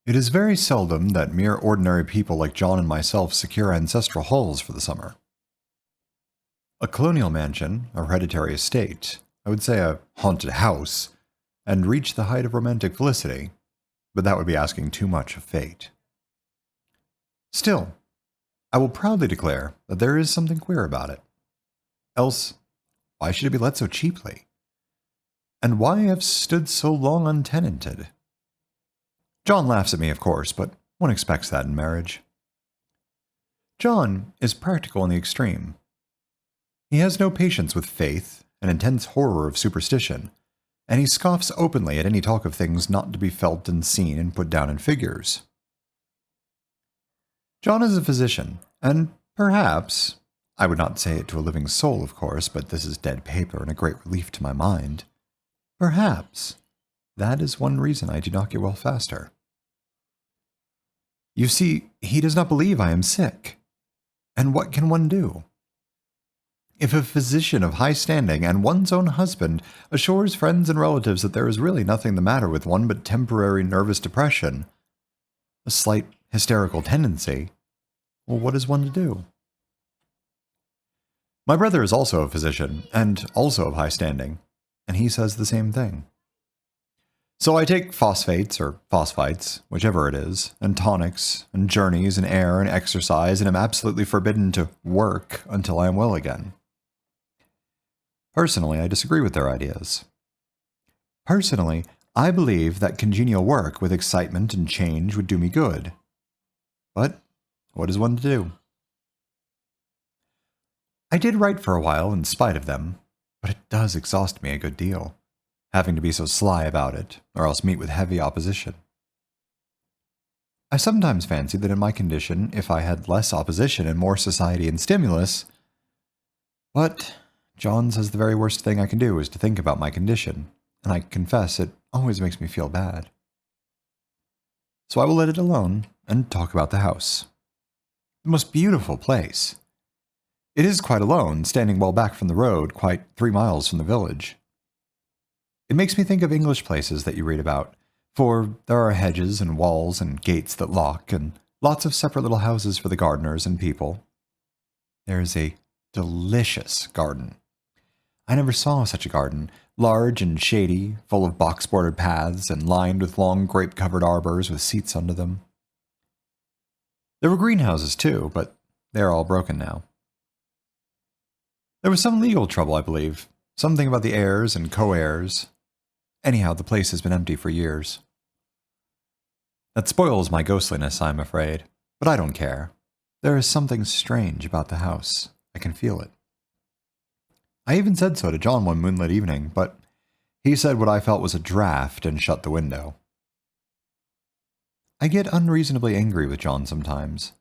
It is very seldom that mere ordinary people like John and myself secure ancestral halls for the summer. A colonial mansion, a hereditary estate, I would say a haunted house, and reach the height of romantic felicity, but that would be asking too much of fate. Still, I will proudly declare that there is something queer about it. Else, why should it be let so cheaply? And why have stood so long untenanted? John laughs at me, of course, but one expects that in marriage. John is practical in the extreme. He has no patience with faith, an intense horror of superstition, and he scoffs openly at any talk of things not to be felt and seen and put down in figures. John is a physician, and perhaps, I would not say it to a living soul, of course, but this is dead paper and a great relief to my mind, perhaps that is one reason I do not get well faster. You see, he does not believe I am sick. And what can one do? If a physician of high standing and one's own husband assures friends and relatives that there is really nothing the matter with one but temporary nervous depression, a slight hysterical tendency, well, what is one to do? My brother is also a physician, and also of high standing, and he says the same thing. So I take phosphates, or phosphites, whichever it is, and tonics, and journeys, and air, and exercise, and am absolutely forbidden to work until I am well again. Personally, I disagree with their ideas. Personally, I believe that congenial work with excitement and change would do me good. But what is one to do? I did write for a while in spite of them, but it does exhaust me a good deal, having to be so sly about it, or else meet with heavy opposition. I sometimes fancy that in my condition, if I had less opposition and more society and stimulus, but John says the very worst thing I can do is to think about my condition, and I confess it always makes me feel bad. So I will let it alone and talk about the house. The most beautiful place. It is quite alone, standing well back from the road, quite 3 miles from the village. It makes me think of English places that you read about, for there are hedges and walls and gates that lock, and lots of separate little houses for the gardeners and people. There is a delicious garden. I never saw such a garden, large and shady, full of box-bordered paths, and lined with long grape-covered arbors with seats under them. There were greenhouses, too, but they are all broken now. There was some legal trouble, I believe, something about the heirs and co-heirs. Anyhow, the place has been empty for years. That spoils my ghostliness, I'm afraid, but I don't care. There is something strange about the house. I can feel it. I even said so to John one moonlit evening, but he said what I felt was a draft and shut the window. I get unreasonably angry with John sometimes.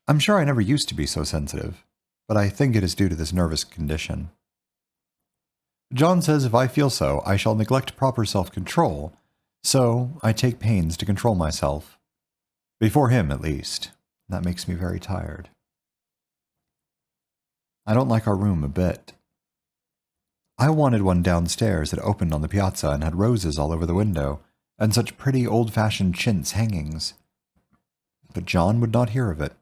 I'm sure I never used to be so sensitive, but I think it is due to this nervous condition. John says if I feel so, I shall neglect proper self-control, so I take pains to control myself. Before him, at least. That makes me very tired. I don't like our room a bit. I wanted one downstairs that opened on the piazza and had roses all over the window, and such pretty old-fashioned chintz hangings. But John would not hear of it.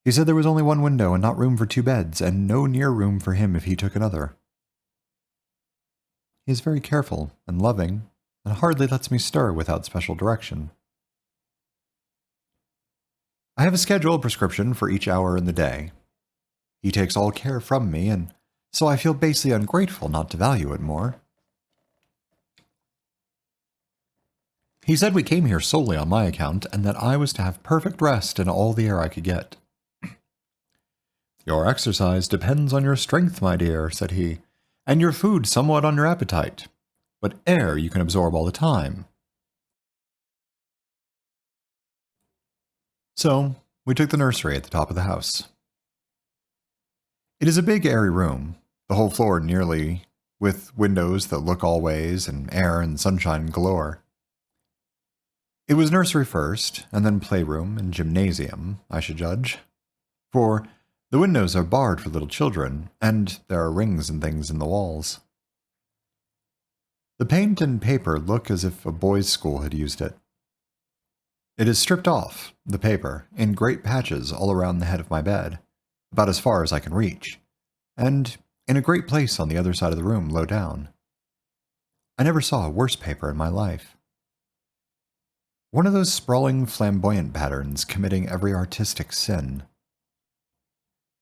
He said there was only one window and not room for 2 beds, and no near room for him if he took another. He is very careful and loving, and hardly lets me stir without special direction. I have a scheduled prescription for each hour in the day. He takes all care from me, and so I feel basely ungrateful not to value it more. He said we came here solely on my account, and that I was to have perfect rest and all the air I could get. Your exercise depends on your strength, my dear, said he, and your food somewhat on your appetite, but air you can absorb all the time. So, we took the nursery at the top of the house. It is a big, airy room, the whole floor nearly, with windows that look all ways, and air and sunshine galore. It was nursery first, and then playroom and gymnasium, I should judge, for the windows are barred for little children, and there are rings and things in the walls. The paint and paper look as if a boys' school had used it. It is stripped off, the paper, in great patches all around the head of my bed, about as far as I can reach, and in a great place on the other side of the room, low down. I never saw a worse paper in my life. One of those sprawling, flamboyant patterns committing every artistic sin.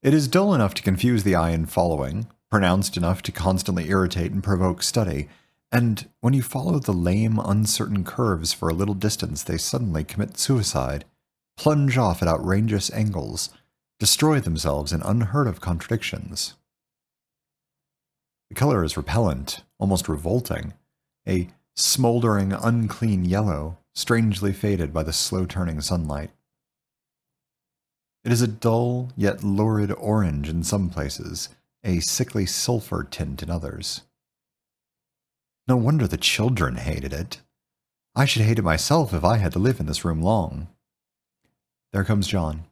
It is dull enough to confuse the eye in following, pronounced enough to constantly irritate and provoke study, and when you follow the lame, uncertain curves for a little distance, they suddenly commit suicide, plunge off at outrageous angles, destroy themselves in unheard-of contradictions. The color is repellent, almost revolting, a smoldering, unclean yellow, strangely faded by the slow-turning sunlight. It is a dull, yet lurid orange in some places, a sickly sulphur tint in others. No wonder the children hated it. I should hate it myself if I had to live in this room long. There comes John,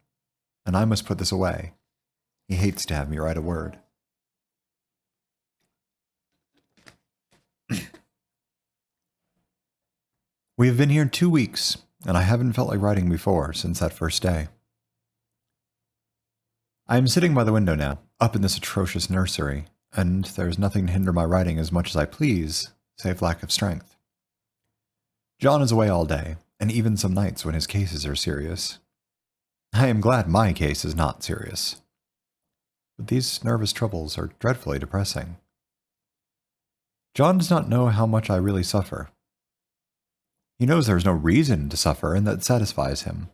and I must put this away. He hates to have me write a word. We have been here 2 weeks, and I haven't felt like writing before since that first day. I am sitting by the window now, up in this atrocious nursery, and there is nothing to hinder my writing as much as I please, save lack of strength. John is away all day, and even some nights when his cases are serious. I am glad my case is not serious. But these nervous troubles are dreadfully depressing. John does not know how much I really suffer. He knows there is no reason to suffer, and that satisfies him.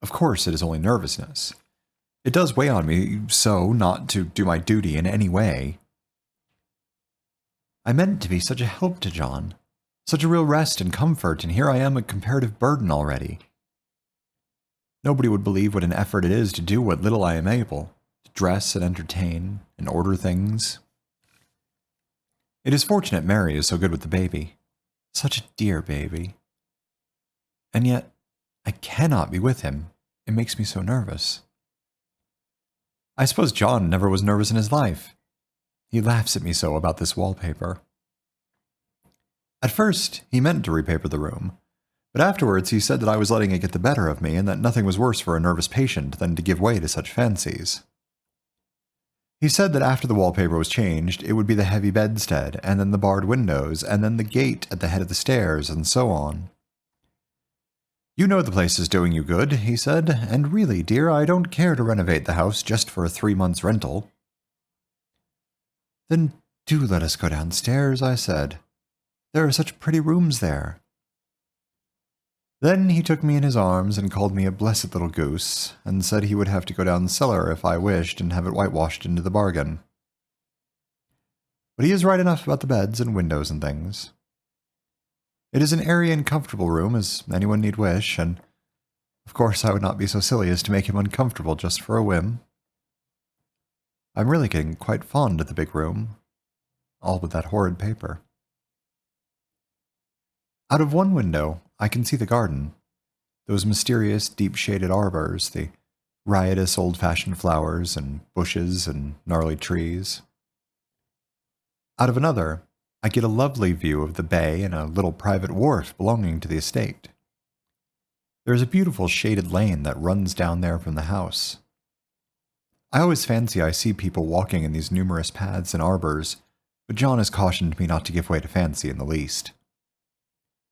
Of course, it is only nervousness. It does weigh on me so not to do my duty in any way. I meant to be such a help to John, such a real rest and comfort, and here I am a comparative burden already. Nobody would believe what an effort it is to do what little I am able, to dress and entertain and order things. It is fortunate Mary is so good with the baby. Such a dear baby. And yet, I cannot be with him. It makes me so nervous. I suppose John never was nervous in his life. He laughs at me so about this wallpaper. At first, he meant to repaper the room, but afterwards he said that I was letting it get the better of me and that nothing was worse for a nervous patient than to give way to such fancies. He said that after the wallpaper was changed, it would be the heavy bedstead, and then the barred windows, and then the gate at the head of the stairs, and so on. You know the place is doing you good, he said, and really, dear, I don't care to renovate the house just for a 3 months' rental. Then do let us go downstairs, I said. There are such pretty rooms there. Then he took me in his arms and called me a blessed little goose, and said he would have to go down cellar if I wished and have it whitewashed into the bargain. But he is right enough about the beds and windows and things. It is an airy and comfortable room, as anyone need wish, and of course I would not be so silly as to make him uncomfortable just for a whim. I'm really getting quite fond of the big room, all but that horrid paper. Out of one window, I can see the garden, those mysterious, deep-shaded arbors, the riotous old-fashioned flowers and bushes and gnarly trees. Out of another, I get a lovely view of the bay and a little private wharf belonging to the estate. There is a beautiful shaded lane that runs down there from the house. I always fancy I see people walking in these numerous paths and arbors, but John has cautioned me not to give way to fancy in the least.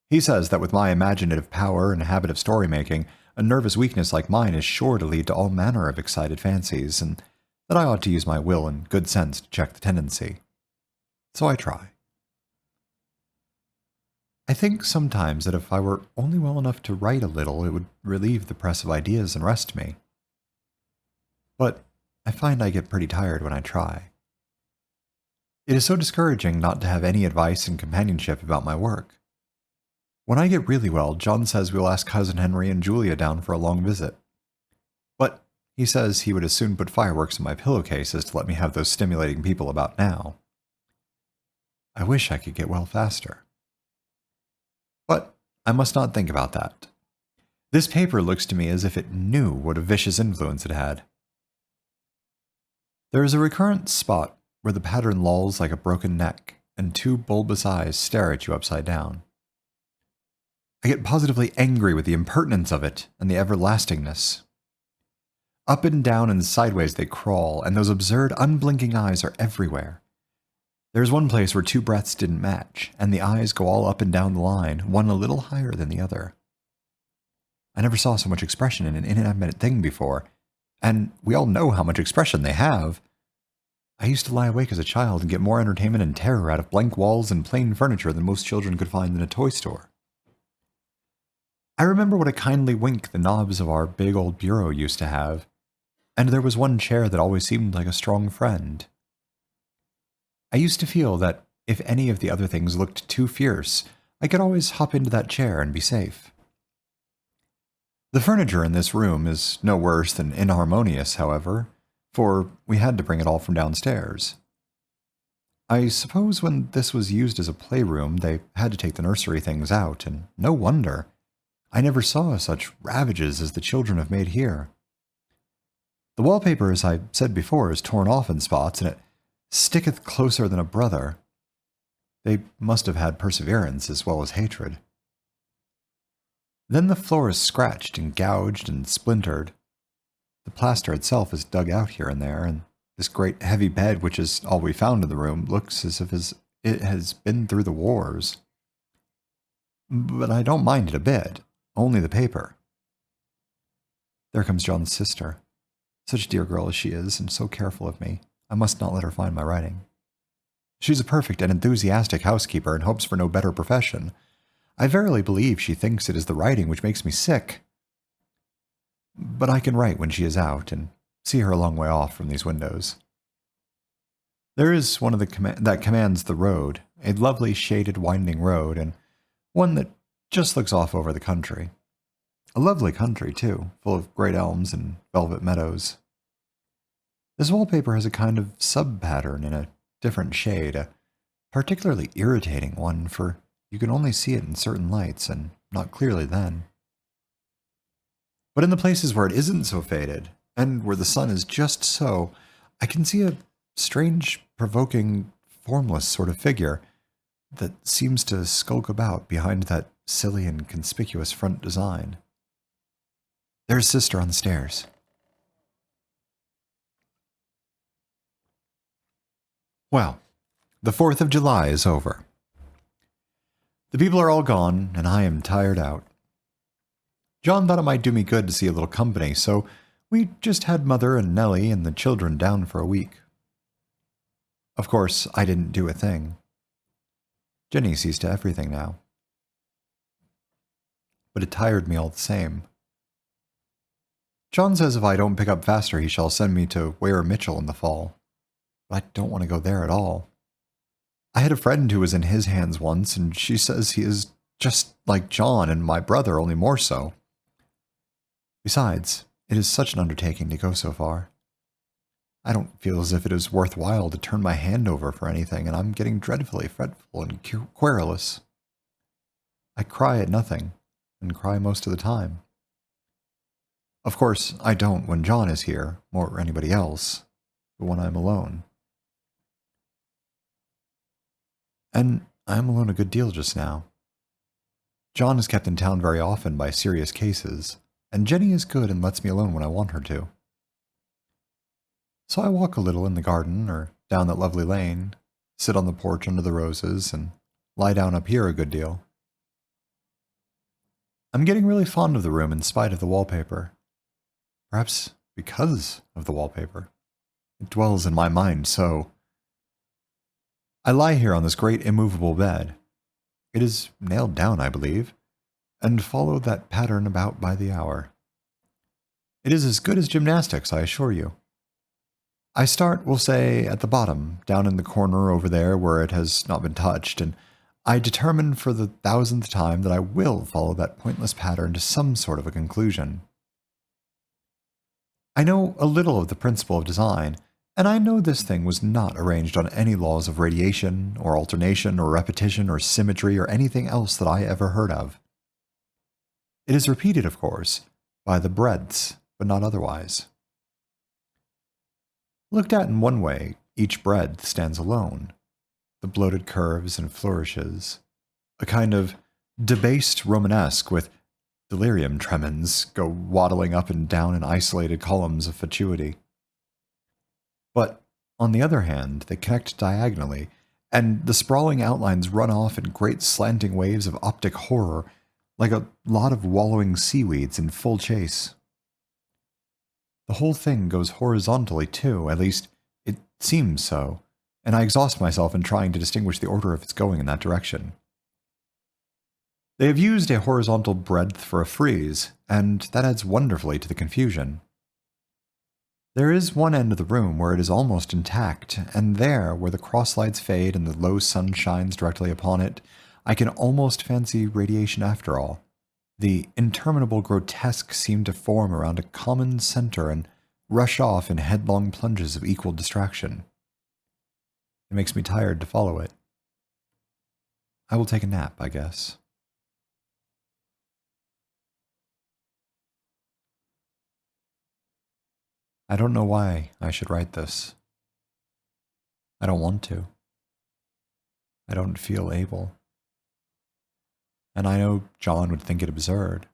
He says that with my imaginative power and habit of story-making, a nervous weakness like mine is sure to lead to all manner of excited fancies, and that I ought to use my will and good sense to check the tendency. So I try. I think sometimes that if I were only well enough to write a little, it would relieve the press of ideas and rest me. But I find I get pretty tired when I try. It is so discouraging not to have any advice and companionship about my work. When I get really well, John says we'll ask Cousin Henry and Julia down for a long visit. But he says he would as soon put fireworks in my pillowcase as to let me have those stimulating people about now. I wish I could get well faster. But I must not think about that. This paper looks to me as if it knew what a vicious influence it had. There is a recurrent spot where the pattern lolls like a broken neck, and two bulbous eyes stare at you upside down. I get positively angry with the impertinence of it and the everlastingness. Up and down and sideways they crawl, and those absurd, unblinking eyes are everywhere. There's one place where two breaths didn't match, and the eyes go all up and down the line, one a little higher than the other. I never saw so much expression in an inanimate thing before, and we all know how much expression they have. I used to lie awake as a child and get more entertainment and terror out of blank walls and plain furniture than most children could find in a toy store. I remember what a kindly wink the knobs of our big old bureau used to have, and there was one chair that always seemed like a strong friend. I used to feel that if any of the other things looked too fierce, I could always hop into that chair and be safe. The furniture in this room is no worse than inharmonious, however, for we had to bring it all from downstairs. I suppose when this was used as a playroom, they had to take the nursery things out, and no wonder. I never saw such ravages as the children have made here. The wallpaper, as I said before, is torn off in spots, and it sticketh closer than a brother. They must have had perseverance as well as hatred. Then the floor is scratched and gouged and splintered. The plaster itself is dug out here and there, and this great heavy bed, which is all we found in the room, looks as if it has been through the wars. But I don't mind it a bit, only the paper. There comes John's sister. Such a dear girl as she is, and so careful of me. I must not let her find my writing. She's a perfect and enthusiastic housekeeper and hopes for no better profession. I verily believe she thinks it is the writing which makes me sick. But I can write when she is out, and see her a long way off from these windows. There is one of that commands the road, a lovely shaded winding road, and one that just looks off over the country. A lovely country, too, full of great elms and velvet meadows. This wallpaper has a kind of sub-pattern in a different shade, a particularly irritating one, for you can only see it in certain lights, and not clearly then. But in the places where it isn't so faded, and where the sun is just so, I can see a strange, provoking, formless sort of figure that seems to skulk about behind that silly and conspicuous front design. There's Sister on the stairs. Well, the 4th of July is over. The people are all gone, and I am tired out. John thought it might do me good to see a little company, so we just had Mother and Nellie and the children down for a week. Of course, I didn't do a thing. Jenny sees to everything now. But it tired me all the same. John says if I don't pick up faster, he shall send me to Weir Mitchell in the fall. But I don't want to go there at all. I had a friend who was in his hands once, and she says he is just like John and my brother, only more so. Besides, it is such an undertaking to go so far. I don't feel as if it is worthwhile to turn my hand over for anything, and I'm getting dreadfully fretful and querulous. I cry at nothing, and cry most of the time. Of course, I don't when John is here, or anybody else, but when I'm alone. And I am alone a good deal just now. John is kept in town very often by serious cases, and Jenny is good and lets me alone when I want her to. So I walk a little in the garden, or down that lovely lane, sit on the porch under the roses, and lie down up here a good deal. I'm getting really fond of the room in spite of the wallpaper. Perhaps because of the wallpaper. It dwells in my mind so. I lie here on this great immovable bed. It is nailed down, I believe, and follow that pattern about by the hour. It is as good as gymnastics, I assure you. I start, we'll say, at the bottom, down in the corner over there where it has not been touched, and I determine for the 1000th time that I will follow that pointless pattern to some sort of a conclusion. I know a little of the principle of design, and I know this thing was not arranged on any laws of radiation, or alternation, or repetition, or symmetry, or anything else that I ever heard of. It is repeated, of course, by the breadths, but not otherwise. Looked at in one way, each breadth stands alone, the bloated curves and flourishes, a kind of debased Romanesque with delirium tremens go waddling up and down in isolated columns of fatuity. But, on the other hand, they connect diagonally, and the sprawling outlines run off in great slanting waves of optic horror, like a lot of wallowing seaweeds in full chase. The whole thing goes horizontally, too, at least it seems so, and I exhaust myself in trying to distinguish the order of its going in that direction. They have used a horizontal breadth for a frieze, and that adds wonderfully to the confusion. There is one end of the room where it is almost intact, and there, where the crosslights fade and the low sun shines directly upon it, I can almost fancy radiation after all. The interminable grotesque seem to form around a common center and rush off in headlong plunges of equal distraction. It makes me tired to follow it. I will take a nap, I guess. I don't know why I should write this. I don't want to. I don't feel able. And I know John would think it absurd.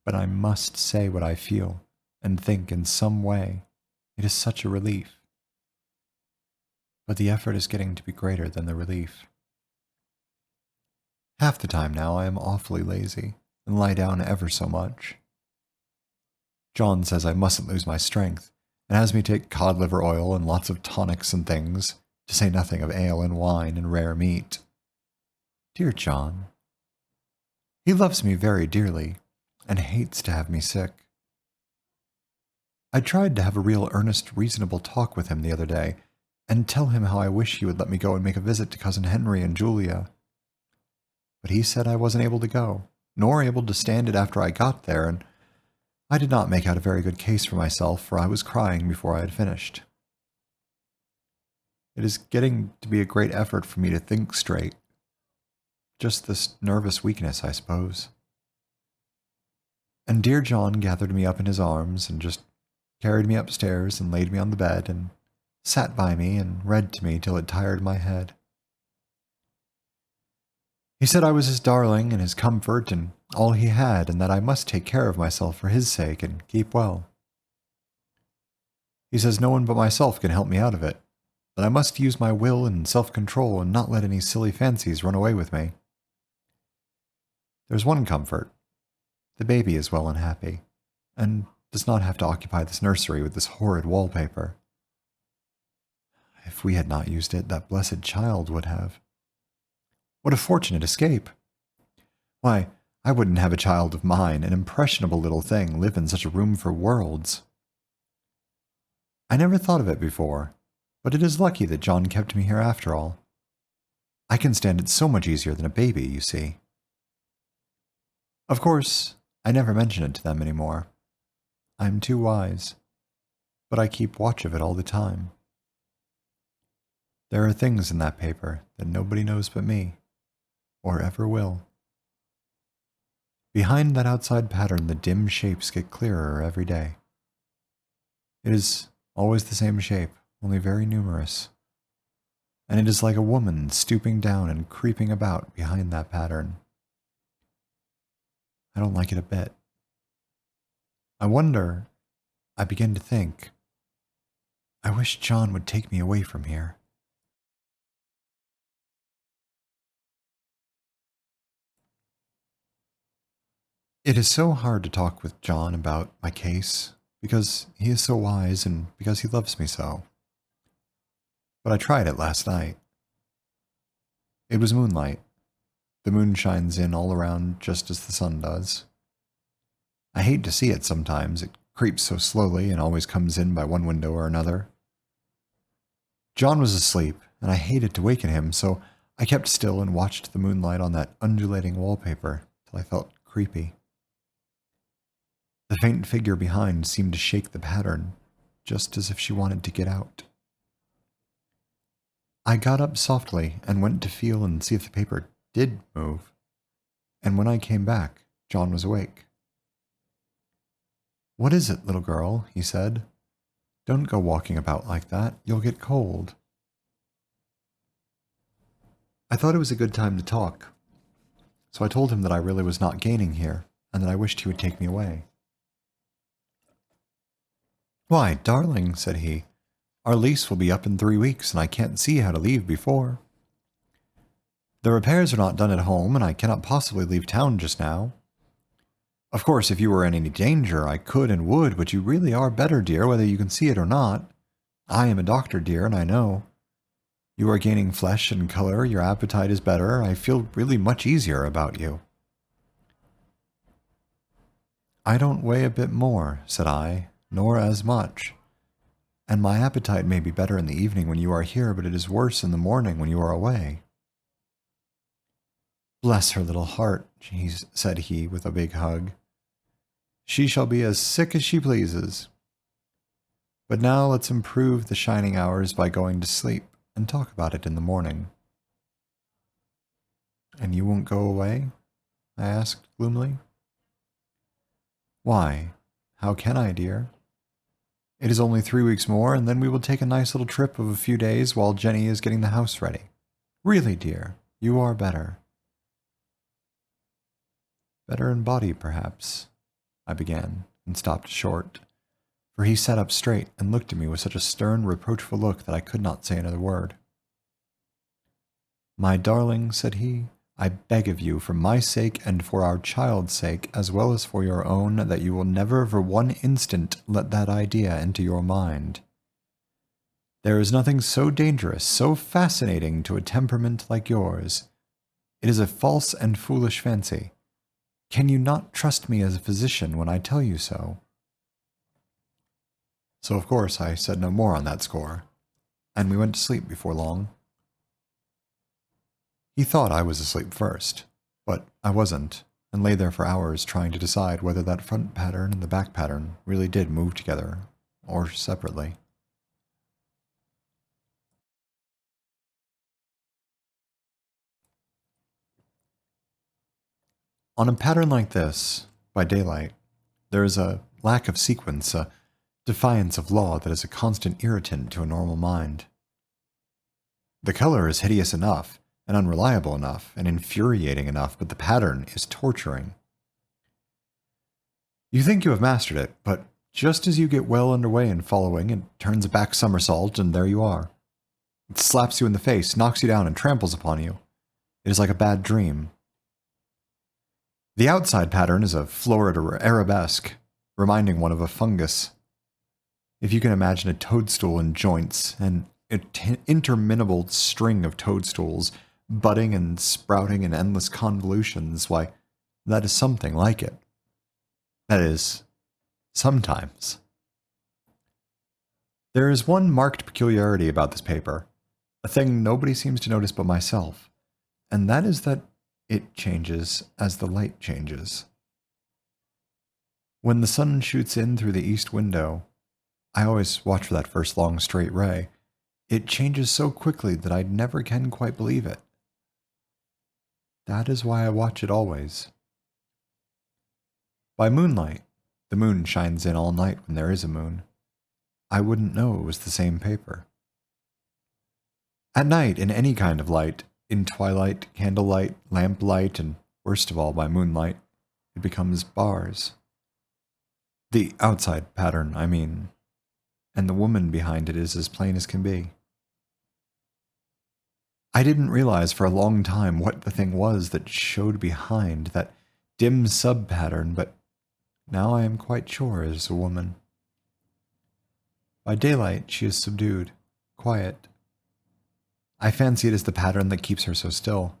But I must say what I feel and think in some way. It is such a relief. But the effort is getting to be greater than the relief. Half the time now I am awfully lazy and lie down ever so much. John says I mustn't lose my strength, and has me take cod liver oil and lots of tonics and things, to say nothing of ale and wine and rare meat. Dear John. He loves me very dearly, and hates to have me sick. I tried to have a real earnest, reasonable talk with him the other day, and tell him how I wish he would let me go and make a visit to Cousin Henry and Julia. But he said I wasn't able to go, nor able to stand it after I got there, and I did not make out a very good case for myself, for I was crying before I had finished. It is getting to be a great effort for me to think straight. Just this nervous weakness, I suppose. And dear John gathered me up in his arms and just carried me upstairs and laid me on the bed and sat by me and read to me till it tired my head. He said I was his darling and his comfort and all he had, and that I must take care of myself for his sake and keep well. He says no one but myself can help me out of it, that I must use my will and self-control and not let any silly fancies run away with me. There's one comfort. The baby is well and happy, and does not have to occupy this nursery with this horrid wallpaper. If we had not used it, that blessed child would have. What a fortunate escape! Why, I wouldn't have a child of mine, an impressionable little thing, live in such a room for worlds. I never thought of it before, but it is lucky that John kept me here after all. I can stand it so much easier than a baby, you see. Of course, I never mention it to them any more. I'm too wise, but I keep watch of it all the time. There are things in that paper that nobody knows but me, or ever will. Behind that outside pattern, the dim shapes get clearer every day. It is always the same shape, only very numerous. And it is like a woman stooping down and creeping about behind that pattern. I don't like it a bit. I begin to think, I wish John would take me away from here. It is so hard to talk with John about my case, because he is so wise and because he loves me so. But I tried it last night. It was moonlight. The moon shines in all around just as the sun does. I hate to see it sometimes. It creeps so slowly and always comes in by one window or another. John was asleep, and I hated to waken him, so I kept still and watched the moonlight on that undulating wallpaper till I felt creepy. The faint figure behind seemed to shake the pattern, just as if she wanted to get out. I got up softly and went to feel and see if the paper did move, and when I came back, John was awake. "What is it, little girl?" he said. "Don't go walking about like that, you'll get cold." I thought it was a good time to talk, so I told him that I really was not gaining here, and that I wished he would take me away. Why, darling, said he, our lease will be up in 3 weeks, and I can't see how to leave before. The repairs are not done at home, and I cannot possibly leave town just now. Of course, if you were in any danger, I could and would, but you really are better, dear, whether you can see it or not. I am a doctor, dear, and I know. You are gaining flesh and color, your appetite is better, I feel really much easier about you. I don't weigh a bit more, said I, nor as much. And my appetite may be better in the evening when you are here, but it is worse in the morning when you are away. Bless her little heart, said he with a big hug. She shall be as sick as she pleases. But now let's improve the shining hours by going to sleep and talk about it in the morning. And you won't go away? I asked gloomily. Why, how can I, dear? It is only 3 weeks more, and then we will take a nice little trip of a few days while Jenny is getting the house ready. Really, dear, you are better. Better in body, perhaps, I began, and stopped short, for he sat up straight and looked at me with such a stern, reproachful look that I could not say another word. My darling, said he, I beg of you, for my sake and for our child's sake, as well as for your own, that you will never for one instant let that idea into your mind. There is nothing so dangerous, so fascinating to a temperament like yours. It is a false and foolish fancy. Can you not trust me as a physician when I tell you so? So of course I said no more on that score, and we went to sleep before long. He thought I was asleep first, but I wasn't, and lay there for hours trying to decide whether that front pattern and the back pattern really did move together, or separately. On a pattern like this, by daylight, there is a lack of sequence, a defiance of law that is a constant irritant to a normal mind. The color is hideous enough, and unreliable enough, and infuriating enough, but the pattern is torturing. You think you have mastered it, but just as you get well underway in following, it turns a back somersault, and there you are. It slaps you in the face, knocks you down, and tramples upon you. It is like a bad dream. The outside pattern is a florid arabesque, reminding one of a fungus. If you can imagine a toadstool in joints, an interminable string of toadstools, budding and sprouting in endless convolutions, why, that is something like it. That is, sometimes. There is one marked peculiarity about this paper, a thing nobody seems to notice but myself, and that is that it changes as the light changes. When the sun shoots in through the east window, I always watch for that first long straight ray, it changes so quickly that I never can quite believe it. That is why I watch it always. By moonlight, the moon shines in all night when there is a moon. I wouldn't know it was the same paper. At night, in any kind of light, in twilight, candlelight, lamplight, and worst of all by moonlight, it becomes bars. The outside pattern, I mean, and the woman behind it is as plain as can be. I didn't realize for a long time what the thing was that showed behind that dim sub-pattern, but now I am quite sure it is a woman. By daylight, she is subdued, quiet. I fancy it is the pattern that keeps her so still.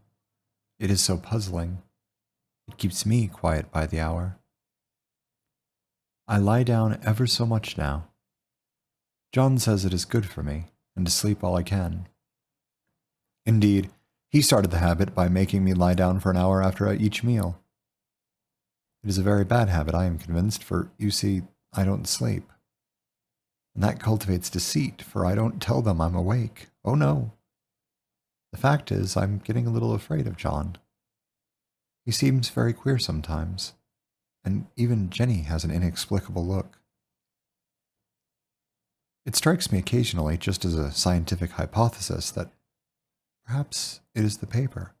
It is so puzzling. It keeps me quiet by the hour. I lie down ever so much now. John says it is good for me, and to sleep all I can. Indeed, he started the habit by making me lie down for an hour after each meal. It is a very bad habit, I am convinced, for, you see, I don't sleep. And that cultivates deceit, for I don't tell them I'm awake. Oh no. The fact is, I'm getting a little afraid of John. He seems very queer sometimes, and even Jenny has an inexplicable look. It strikes me occasionally, just as a scientific hypothesis, that Perhaps it is the paper.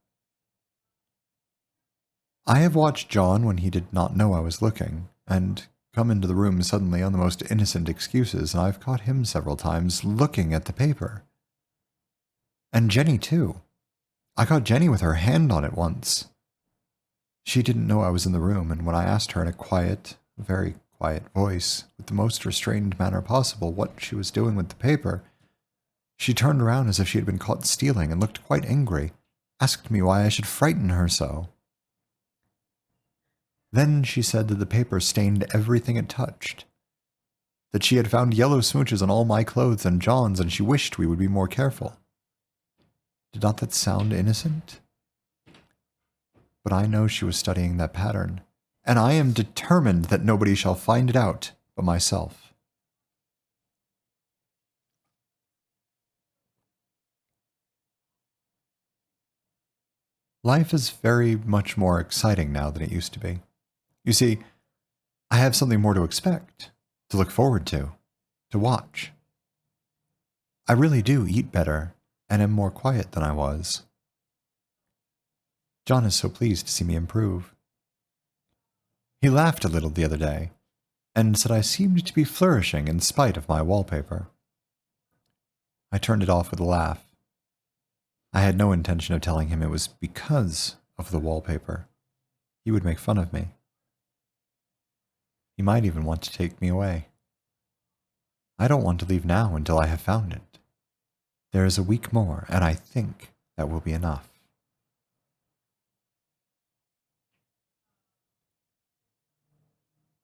I have watched John when he did not know I was looking, and come into the room suddenly on the most innocent excuses, and I've caught him several times looking at the paper. And Jenny, too. I caught Jenny with her hand on it once. She didn't know I was in the room, and when I asked her in a quiet, very quiet voice, with the most restrained manner possible, what she was doing with the paper, she turned around as if she had been caught stealing and looked quite angry, asked me why I should frighten her so. Then she said that the paper stained everything it touched, that she had found yellow smooches on all my clothes and John's, and she wished we would be more careful. Did not that sound innocent? But I know she was studying that pattern, and I am determined that nobody shall find it out but myself. Life is very much more exciting now than it used to be. You see, I have something more to expect, to look forward to watch. I really do eat better and am more quiet than I was. John is so pleased to see me improve. He laughed a little the other day, and said I seemed to be flourishing in spite of my wallpaper. I turned it off with a laugh. I had no intention of telling him it was because of the wallpaper. He would make fun of me. He might even want to take me away. I don't want to leave now until I have found it. There is a week more, and I think that will be enough.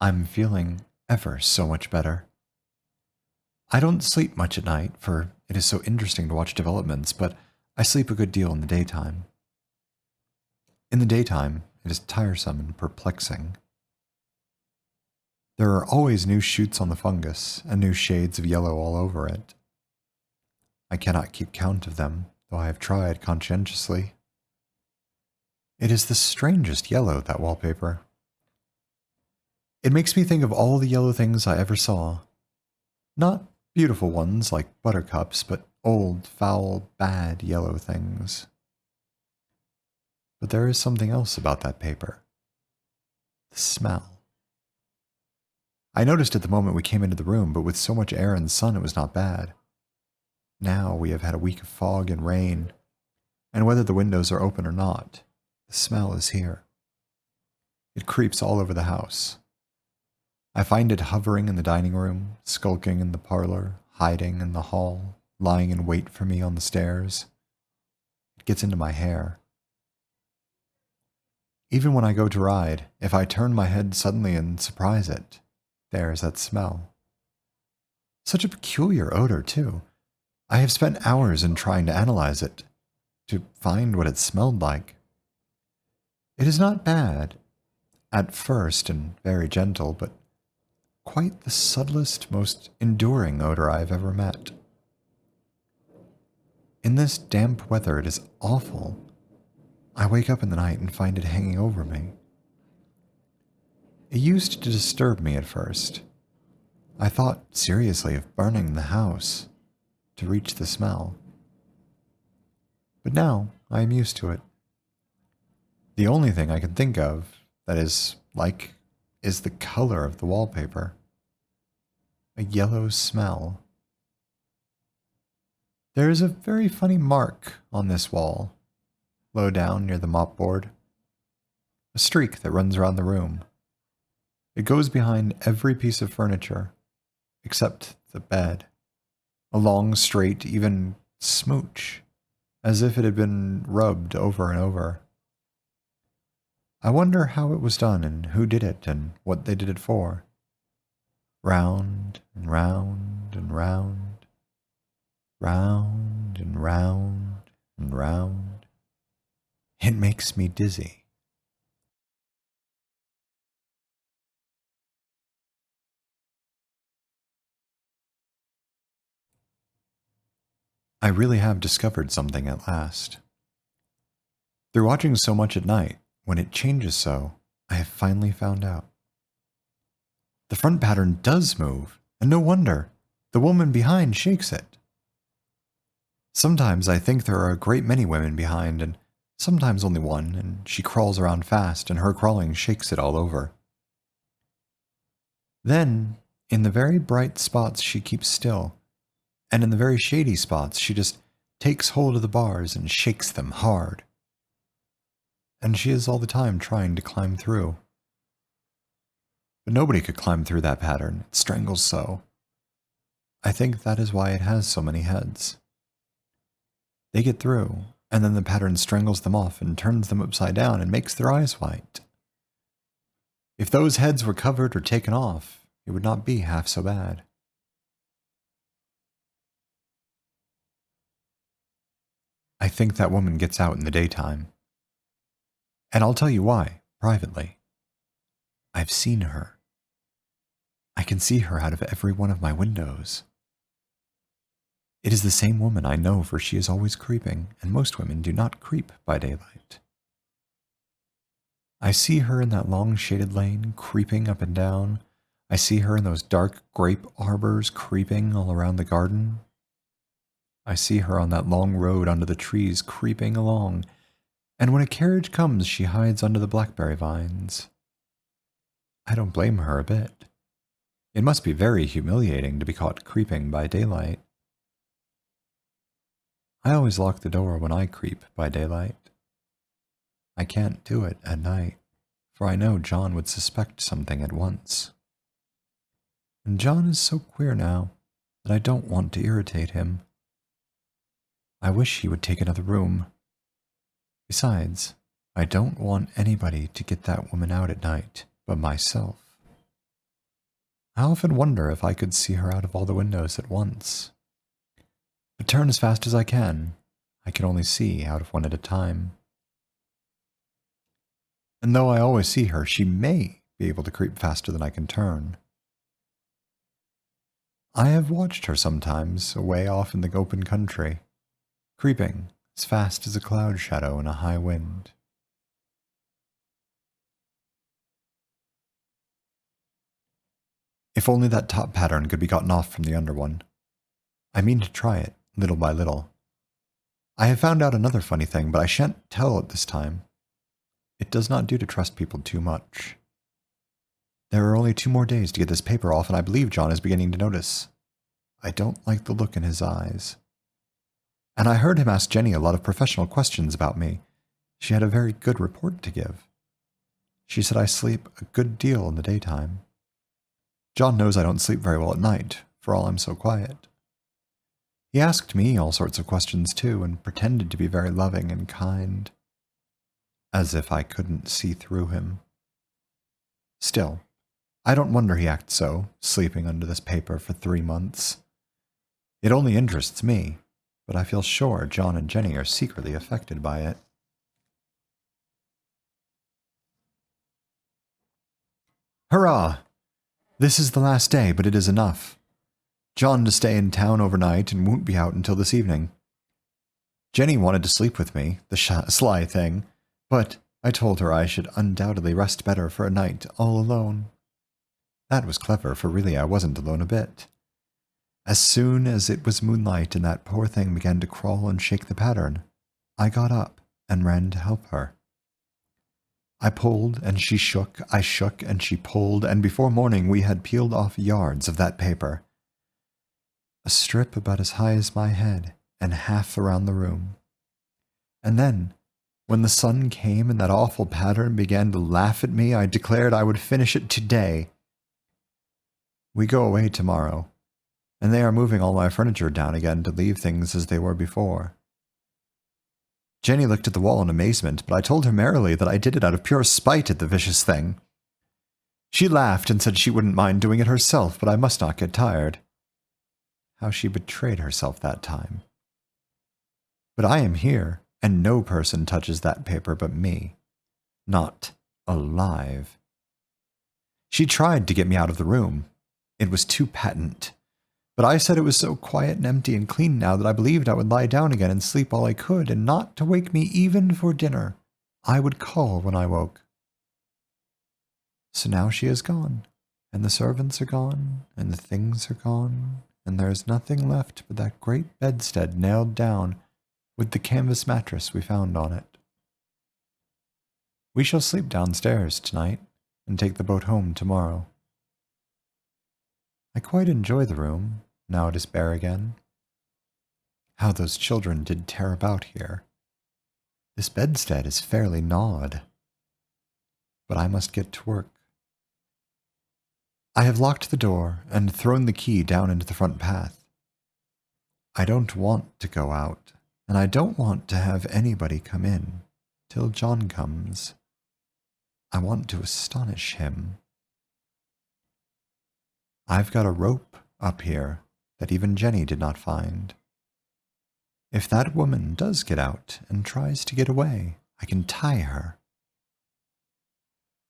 I'm feeling ever so much better. I don't sleep much at night, for it is so interesting to watch developments, but I sleep a good deal in the daytime. In the daytime, it is tiresome and perplexing. There are always new shoots on the fungus, and new shades of yellow all over it. I cannot keep count of them, though I have tried conscientiously. It is the strangest yellow, that wallpaper. It makes me think of all the yellow things I ever saw. Not beautiful ones like buttercups, but old, foul, bad yellow things. But there is something else about that paper. The smell. I noticed it the moment we came into the room, but with so much air and sun it was not bad. Now we have had a week of fog and rain, and whether the windows are open or not, the smell is here. It creeps all over the house. I find it hovering in the dining room, skulking in the parlor, hiding in the hall, lying in wait for me on the stairs. It gets into my hair. Even when I go to ride, if I turn my head suddenly and surprise it, there's that smell. Such a peculiar odor, too. I have spent hours in trying to analyze it, to find what it smelled like. It is not bad, at first, and very gentle, but quite the subtlest, most enduring odor I have ever met. In this damp weather, it is awful. I wake up in the night and find it hanging over me. It used to disturb me at first. I thought seriously of burning the house to reach the smell. But now I am used to it. The only thing I can think of that is like is the color of the wallpaper. A yellow smell. There is a very funny mark on this wall, low down near the mopboard. A streak that runs around the room. It goes behind every piece of furniture, except the bed. A long, straight, even smooch, as if it had been rubbed over and over. I wonder how it was done, and who did it, and what they did it for. Round and round and round, round and round and round. It makes me dizzy. I really have discovered something at last. Through watching so much at night, when it changes so, I have finally found out. The front pattern does move, and no wonder. The woman behind shakes it. Sometimes I think there are a great many women behind, and sometimes only one, and she crawls around fast, and her crawling shakes it all over. Then, in the very bright spots, she keeps still, and in the very shady spots, she just takes hold of the bars and shakes them hard. And she is all the time trying to climb through. But nobody could climb through that pattern. It strangles so. I think that is why it has so many heads. They get through, and then the pattern strangles them off and turns them upside down and makes their eyes white. If those heads were covered or taken off, it would not be half so bad. I think that woman gets out in the daytime. And I'll tell you why, privately. I've seen her. I can see her out of every one of my windows. It is the same woman I know, for she is always creeping, and most women do not creep by daylight. I see her in that long shaded lane, creeping up and down. I see her in those dark grape arbors, creeping all around the garden. I see her on that long road under the trees, creeping along, and when a carriage comes, she hides under the blackberry vines. I don't blame her a bit. It must be very humiliating to be caught creeping by daylight. I always lock the door when I creep by daylight. I can't do it at night, for I know John would suspect something at once. And John is so queer now that I don't want to irritate him. I wish he would take another room. Besides, I don't want anybody to get that woman out at night but myself. I often wonder if I could see her out of all the windows at once. But turn as fast as I can only see out of one at a time. And though I always see her, she may be able to creep faster than I can turn. I have watched her sometimes, away off in the open country, creeping as fast as a cloud shadow in a high wind. If only that top pattern could be gotten off from the under one. I mean to try it, little by little. I have found out another funny thing, but I shan't tell it this time. It does not do to trust people too much. There are only 2 more days to get this paper off, and I believe John is beginning to notice. I don't like the look in his eyes. And I heard him ask Jenny a lot of professional questions about me. She had a very good report to give. She said I sleep a good deal in the daytime. John knows I don't sleep very well at night, for all I'm so quiet. He asked me all sorts of questions too, and pretended to be very loving and kind, as if I couldn't see through him. Still, I don't wonder he acts so, sleeping under this paper for 3 months. It only interests me, but I feel sure John and Jenny are secretly affected by it. Hurrah! This is the last day, but it is enough. John to stay in town overnight and won't be out until this evening. Jenny wanted to sleep with me, the sly thing, but I told her I should undoubtedly rest better for a night all alone. That was clever, for really I wasn't alone a bit. As soon as it was moonlight and that poor thing began to crawl and shake the pattern, I got up and ran to help her. I pulled and she shook, I shook and she pulled, and before morning we had peeled off yards of that paper. A strip about as high as my head and half around the room. And then, when the sun came and that awful pattern began to laugh at me, I declared I would finish it today. We go away tomorrow, and they are moving all my furniture down again to leave things as they were before. Jenny looked at the wall in amazement, but I told her merrily that I did it out of pure spite at the vicious thing. She laughed and said she wouldn't mind doing it herself, but I must not get tired. How she betrayed herself that time. But I am here, and no person touches that paper but me. Not alive. She tried to get me out of the room. It was too patent. But I said it was so quiet and empty and clean now that I believed I would lie down again and sleep all I could, and not to wake me even for dinner. I would call when I woke. So now she is gone, and the servants are gone, and the things are gone, and there is nothing left but that great bedstead nailed down with the canvas mattress we found on it. We shall sleep downstairs tonight and take the boat home tomorrow. I quite enjoy the room, now it is bare again. How those children did tear about here. This bedstead is fairly gnawed. But I must get to work. I have locked the door and thrown the key down into the front path. I don't want to go out, and I don't want to have anybody come in till John comes. I want to astonish him. I've got a rope up here that even Jenny did not find. If that woman does get out and tries to get away, I can tie her.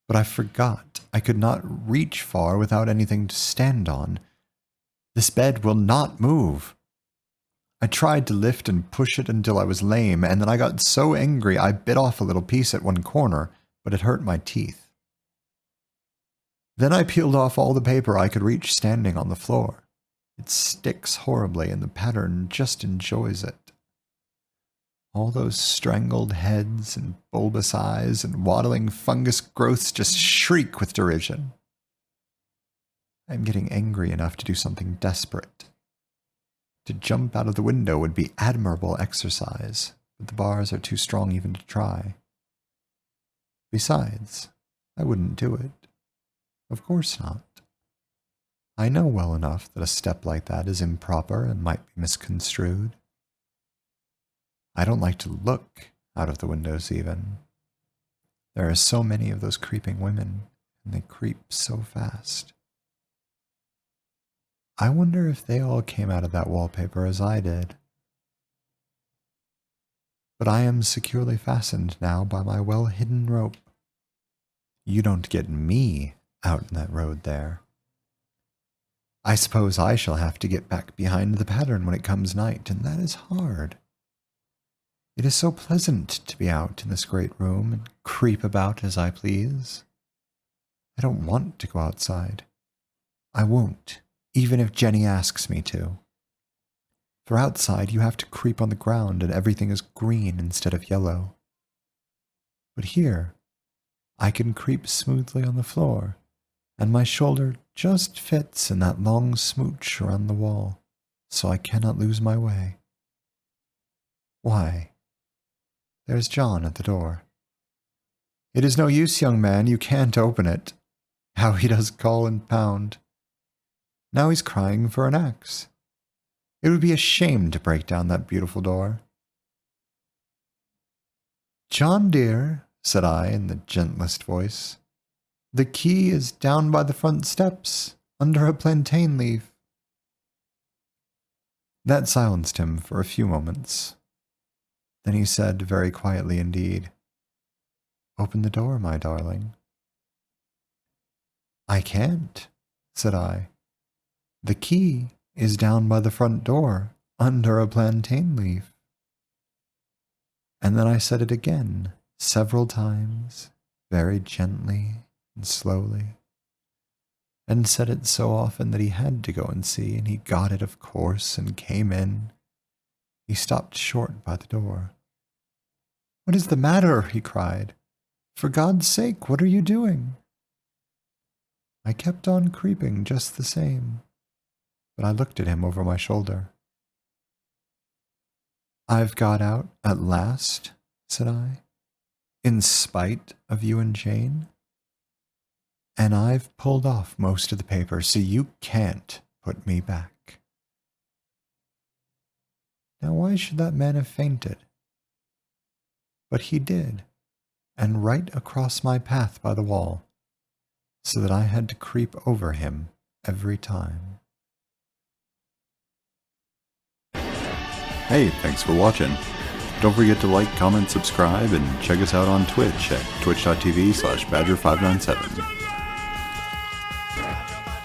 But I forgot I could not reach far without anything to stand on. This bed will not move. I tried to lift and push it until I was lame, and then I got so angry I bit off a little piece at one corner, but it hurt my teeth. Then I peeled off all the paper I could reach standing on the floor. It sticks horribly, and the pattern just enjoys it. All those strangled heads and bulbous eyes and waddling fungus growths just shriek with derision. I am getting angry enough to do something desperate. To jump out of the window would be admirable exercise, but the bars are too strong even to try. Besides, I wouldn't do it. Of course not. I know well enough that a step like that is improper and might be misconstrued. I don't like to look out of the windows even. There are so many of those creeping women, and they creep so fast. I wonder if they all came out of that wallpaper as I did. But I am securely fastened now by my well-hidden rope. You don't get me out in that road there. I suppose I shall have to get back behind the pattern when it comes night, and that is hard. It is so pleasant to be out in this great room and creep about as I please. I don't want to go outside. I won't, even if Jenny asks me to. For outside you have to creep on the ground and everything is green instead of yellow. But here, I can creep smoothly on the floor, and my shoulder just fits in that long smooch around the wall, so I cannot lose my way. Why? There's John at the door. It is no use, young man, you can't open it. How he does call and pound. Now he's crying for an axe. It would be a shame to break down that beautiful door. John dear, said I in the gentlest voice, the key is down by the front steps, under a plantain leaf. That silenced him for a few moments. Then he said very quietly indeed, Open the door, my darling. I can't, said I. The key is down by the front door, under a plantain leaf. And then I said it again, several times, very gently and slowly, and said it so often that he had to go and see, and he got it, of course, and came in. He stopped short by the door. What is the matter? He cried. For God's sake, what are you doing? I kept on creeping just the same, but I looked at him over my shoulder. I've got out at last, said I, in spite of you and Jane. And I've pulled off most of the paper, so you can't put me back. Now why should that man have fainted? But he did, and right across my path by the wall, so that I had to creep over him every time. Hey, thanks for watching. Don't forget to like, comment, subscribe, and check us out on Twitch at twitch.tv/badger597.